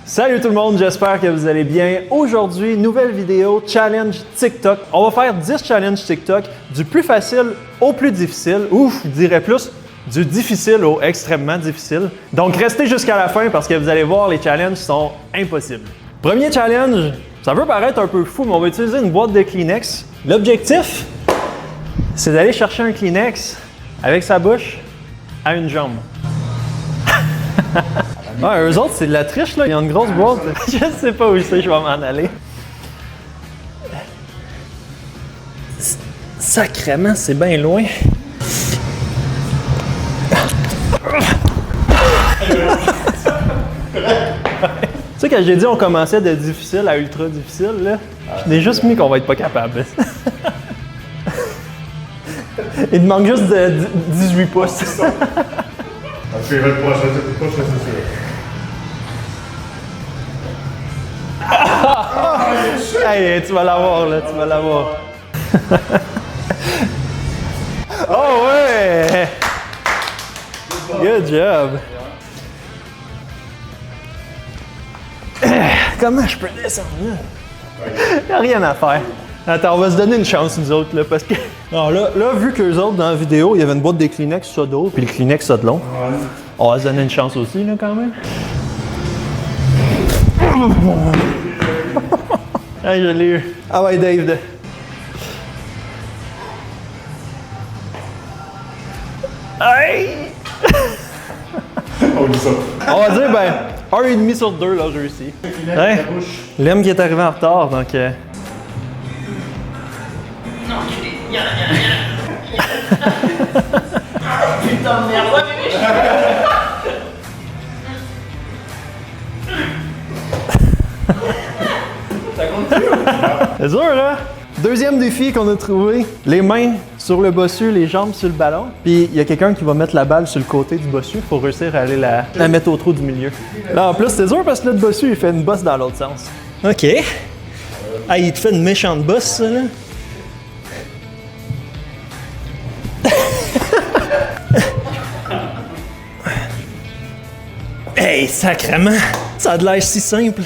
Salut tout le monde, j'espère que vous allez bien. Aujourd'hui, nouvelle vidéo, challenge TikTok. On va faire 10 challenges TikTok du plus facile au plus difficile, ou je dirais plus du difficile au extrêmement difficile. Donc restez jusqu'à la fin parce que vous allez voir, les challenges sont impossibles. Premier challenge, ça peut paraître un peu fou, mais on va utiliser une boîte de Kleenex. L'objectif, c'est d'aller chercher un Kleenex avec sa bouche à une jambe. Ah, eux autres, c'est de la triche, là. Il y a une grosse boîte. Je sais pas où je vais m'en aller. Sacrément, c'est bien loin. Tu sais, quand j'ai dit on commençait de difficile à ultra difficile, là, je n'ai juste mis qu'on va être pas capable. Il te manque juste de 18 pouces. Tu vas être proche, c'est sûr. Hey, tu vas l'avoir, là, tu vas l'avoir. Oh ouais! Good job! Comment je peux descendre là? Il n'y a rien à faire. Attends, on va se donner une chance, nous autres, là, parce que... Non, là, vu qu'eux autres, dans la vidéo, il y avait une boîte de Kleenex, ça d'eau, puis le Kleenex, ça de long. Ouais. On va se donner une chance aussi, là, quand même. Hey, je l'ai eu. Ah ouais, Dave. Hey! On dit ça. On va dire, ben, 1,5 sur 2, là, j'ai réussi. Hein? L'homme qui est arrivé en retard, donc... Non, viens là. Putain de merde, ça continue. C'est sûr, là? Deuxième défi qu'on a trouvé, les mains sur le bossu, les jambes sur le ballon. Puis il y a quelqu'un qui va mettre la balle sur le côté du bossu pour réussir à aller la mettre au trou du milieu. Là, en plus, c'est dur parce que le bossu, il fait une bosse dans l'autre sens. OK. Ah, il te fait une méchante bosse, ça, là? Hey, sacrément! Ça a de l'air si simple!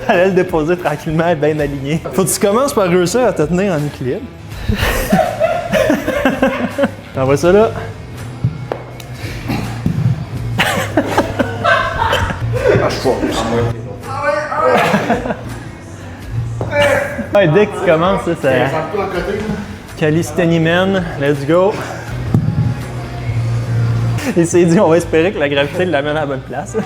Allez le déposer tranquillement, bien aligné. Faut que tu commences par réussir à te tenir en équilibre. T'envoies ça là. Ouais, dès que tu commences, ça, c'est... Calisthénie man, let's go! Il s'est dit, on va espérer que la gravité l'amène à la bonne place.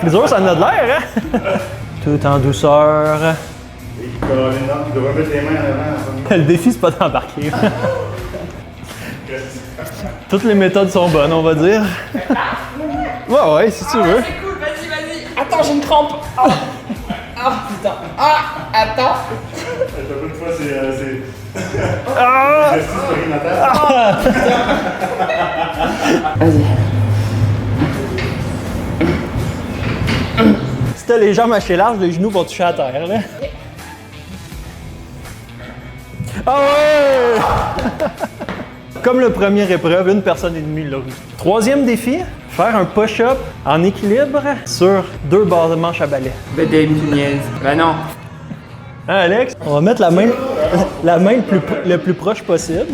Plus dur, ça en a de l'air, hein? Tout en douceur. Tu devrais mettre les mains en avant. Le défi, c'est pas d'embarquer. Toutes les méthodes sont bonnes, on va dire. Ouais, si tu veux. C'est cool, vas-y. Attends, j'ai une crampe. Ah, putain. Ah, attends. Une fois, c'est... Ah! Justice périnatale. Vas-y. Si t'as les jambes assez larges, les genoux vont toucher à terre, là. Ah ouais! Comme le premier épreuve, 1 personne et demie l'a réussi. Troisième défi, faire un push-up en équilibre sur 2 barres de manche à balai. Ben, des punaises. Ben non. Hein, Alex? On va mettre la main le plus proche possible.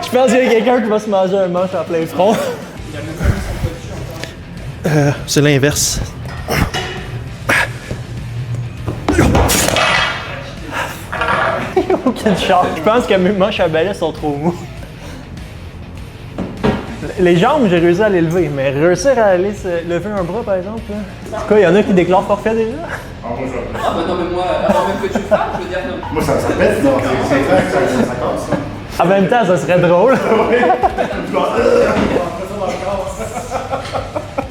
Je pense qu'il y a quelqu'un qui va se manger un manche en plein front. C'est l'inverse. Aucune chance. Je pense que mes manches à balai sont trop mous. Les jambes, j'ai réussi à les lever, mais réussir à aller se lever un bras, par exemple, là. En tout cas, il y en a qui déclarent forfait déjà. Ah, moi, ça. Ah, bah non, mais moi, avant même que tu le fasses, je veux dire non. Moi, ça pète, donc c'est clair que ça casse. En même temps, ça serait drôle.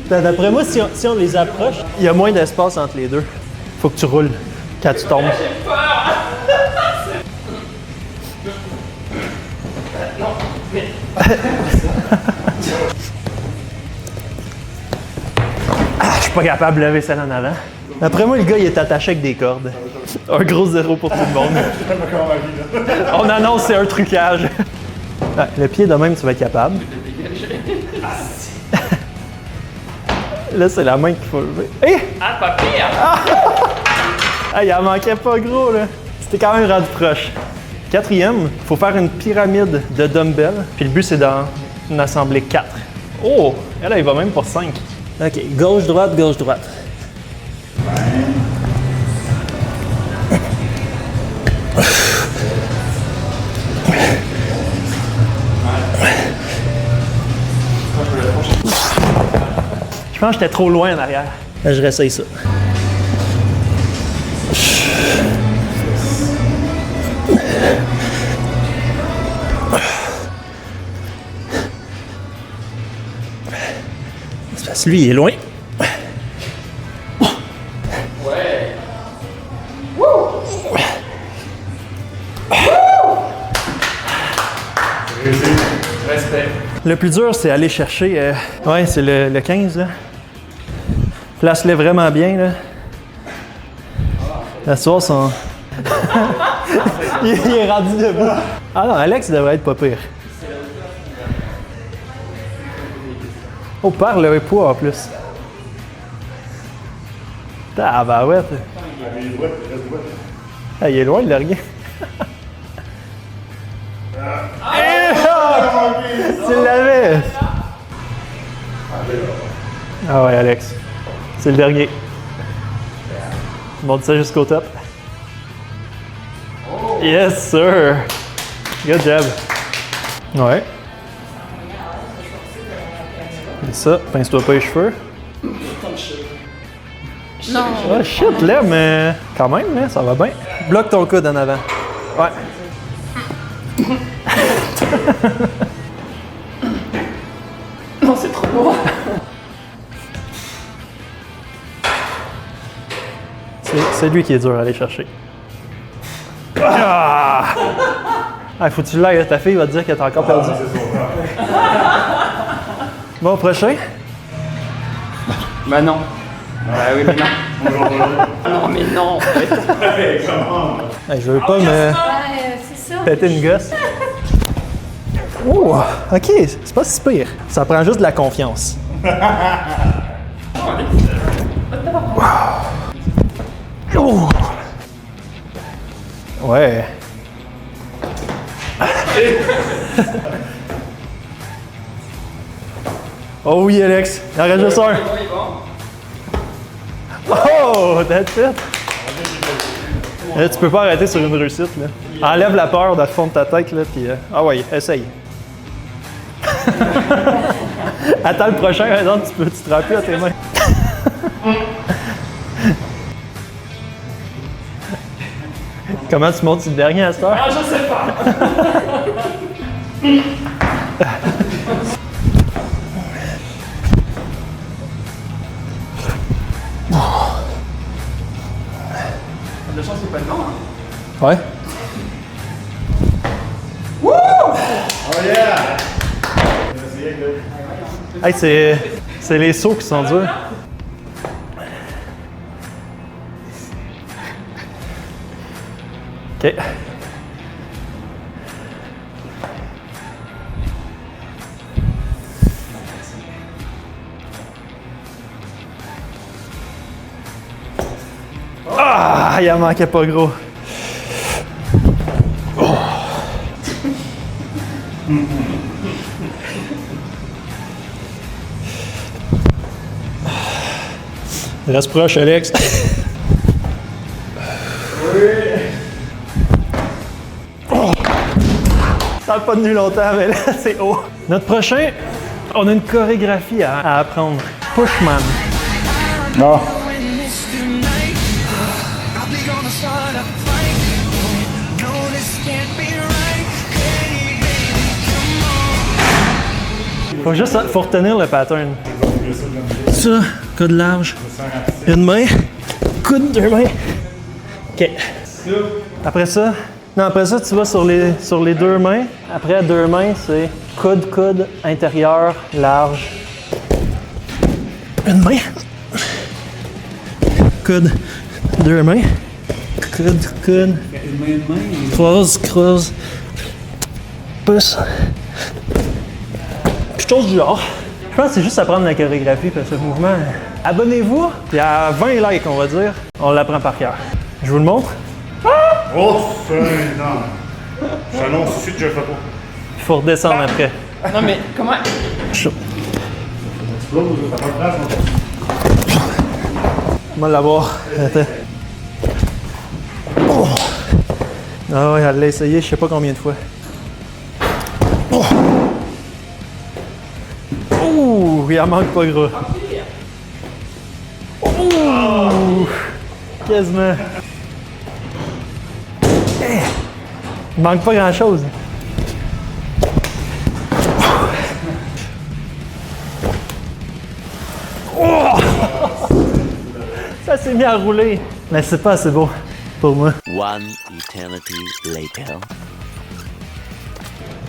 D'après moi, si on les approche, il y a moins d'espace entre les deux. Faut que tu roules quand tu tombes. J'ai peur. Non, mais... Ah, je suis pas capable de lever celle en avant. D'après moi, le gars, il est attaché avec des cordes. Un gros zéro pour tout le monde. J'aime encore ma vie, là. On annonce c'est un trucage. Ouais, le pied de même, tu vas être capable. Là, c'est la main qu'il faut lever. Hé! Ah, pas pire! Ah, il en manquait pas gros, là. C'était quand même rendu proche. Quatrième, il faut faire une pyramide de dumbbells. Puis le but, c'est d'en assembler 4. Oh! Elle, il va même pour 5. OK, gauche-droite, gauche-droite. Je pense que j'étais trop loin en arrière. Là, je réessaye ça. C'est parce que lui, il est loin. Ouais. Respect. Le plus dur, c'est aller chercher. Ouais, c'est le 15, là. Place-les vraiment bien, là. La soirée, son. il est rendu debout. Ah non, Alex devrait être pas pire. Oh, par le poids en plus. Tabarouette. Il est droit, il reste droit. Ah, il est loin, il l'a rien. Tu l'avais! Ah ouais, Alex. C'est le dernier. Monte ça jusqu'au top. Yes, sir! Good job. Ouais. Et ça, pince-toi pas les cheveux. Non. Ah, shit, là, mais quand même, là, ça va bien. Bloque ton coude en avant. Ouais. Non, c'est trop lourd. C'est lui qui est dur à aller chercher. Ah! Ah, faut que tu l'ailles, ta fille va te dire qu'elle t'a encore perdu. C'est son frère. Bon, prochain. Bah non. Bah oui, mais non. Bonjour, bonjour. Non, mais non. Hey, comment? Hey, je veux pas me Ouais, c'est ça. péter une gosse. Oh, ok, c'est pas si pire. Ça prend juste de la confiance. Oh. Ouais. Oh oui, Alex. Il en reste juste un. Oh, that's it. Là, tu peux pas arrêter sur une réussite. Là. Enlève la peur dans le fond de ta tête. Là, puis, ah ouais, essaye. Attends le prochain, par exemple, tu te rends plus à tes mains. Comment tu montes sur le dernier à cette heure? Ah, je sais pas. La chance, c'est pas le nom, hein. Ouais. Oh yeah! Hey, c'est les sauts qui sont durs. OK. Ah, il en manquait pas gros. Oh. Reste proche, Alex. Oh. Ça n'a pas tenu longtemps, mais là, c'est haut. Notre prochain, on a une chorégraphie à apprendre. Pushman. Non. Faut retenir le pattern. Ça, coude large. Une main. Coude, deux mains. OK. Après ça, tu vas sur les deux mains. Après, deux mains, c'est coude, coude, intérieur, large. Une main. Coude, deux mains. coude. Croise. Pousse. Puis chose du genre. Je pense que c'est juste apprendre la chorégraphie parce que ce mouvement. Abonnez-vous, puis à 20 likes, on va dire, on l'apprend par cœur. Je vous le montre. Oh, non. Je t'annonce tout de suite que je le fais pas. Il faut redescendre après. Non, mais comment? Chaud. T'as pas de place, On va l'avoir. Attends. Oh. Ah ouais, elle l'a essayé, je sais pas combien de fois. Oh. Ouh, il en manque pas gros. Ouh, quasiment. Eh, il manque pas grand chose. Oh. Ça s'est mis à rouler. Mais c'est pas assez beau pour moi. One eternity later.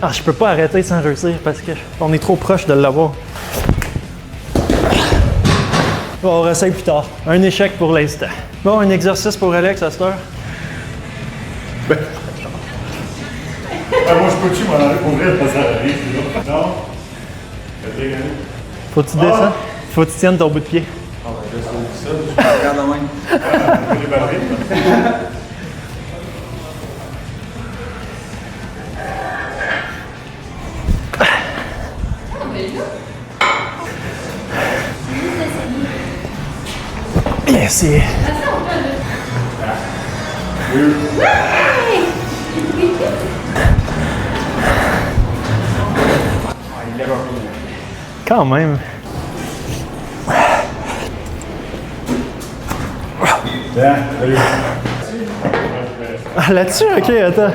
Ah, je peux pas arrêter sans réussir parce qu'on est trop proche de l'avoir. Bon, on réessaye plus tard. Un échec pour l'instant. Bon, un exercice pour Alex à cette heure. moi, je peux-tu m'en aller pour vrai, ça arrive, là? Non? Faut que tu descends. Faut que tu tiennes ton bout de pied. Regarde la main. Bien essayé. Quand même. Tiens, salut. Ah, là-dessus, ok, attends.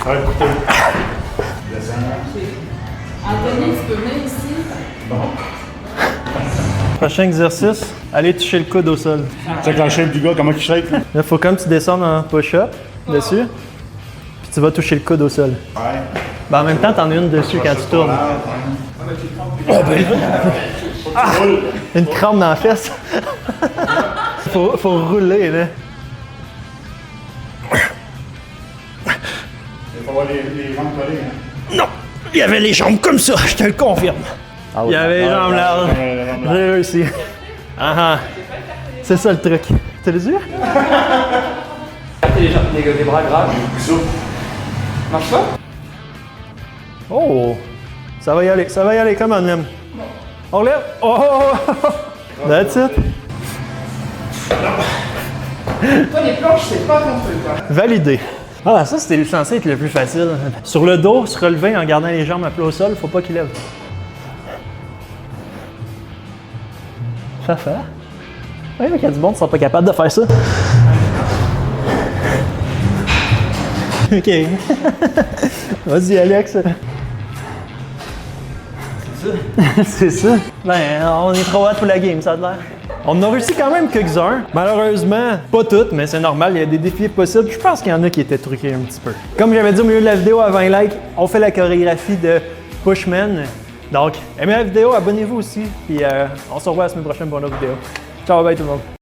Ouais, écoutez. Anthony, tu peux venir ici? Prochain exercice, allez toucher le coude au sol. Check la shape du gars, comment il shake, là. Là, faut comme tu descendes en push-up dessus, puis tu vas toucher le coude au sol. Ouais. Ben, en même temps, t'en as une dessus quand tu tournes. Ah, une crampe dans la fesse. faut rouler, là. Il faut avoir les jambes collées, hein. Non! Il y avait les jambes comme ça, je te le confirme. Il y avait les jambes larges. J'ai réussi. Ah ah. C'est ça le truc. T'as les yeux? Les bras graves. Marche pas? Oh! Ça va y aller, come on, même. On relève. Oh! That's it. Toi, les planches, c'est pas ton truc, quoi. Validé. Ah, ça, c'était censé être le plus facile. Sur le dos, se relever en gardant les jambes à plat au sol, faut pas qu'il lève. Ça fait. Oui, mais il y a du monde qui sont pas capables de faire ça. OK. Vas-y, Alex. C'est ça. Ben, on est trop hot pour la game, ça a l'air. On a réussi quand même quelques-uns. Malheureusement, pas toutes, mais c'est normal, il y a des défis possibles. Je pense qu'il y en a qui étaient truqués un petit peu. Comme j'avais dit au milieu de la vidéo à 20 likes, on fait la chorégraphie de Pushman. Donc, aimez la vidéo, abonnez-vous aussi, puis on se revoit la semaine prochaine pour une autre vidéo. Ciao, bye tout le monde.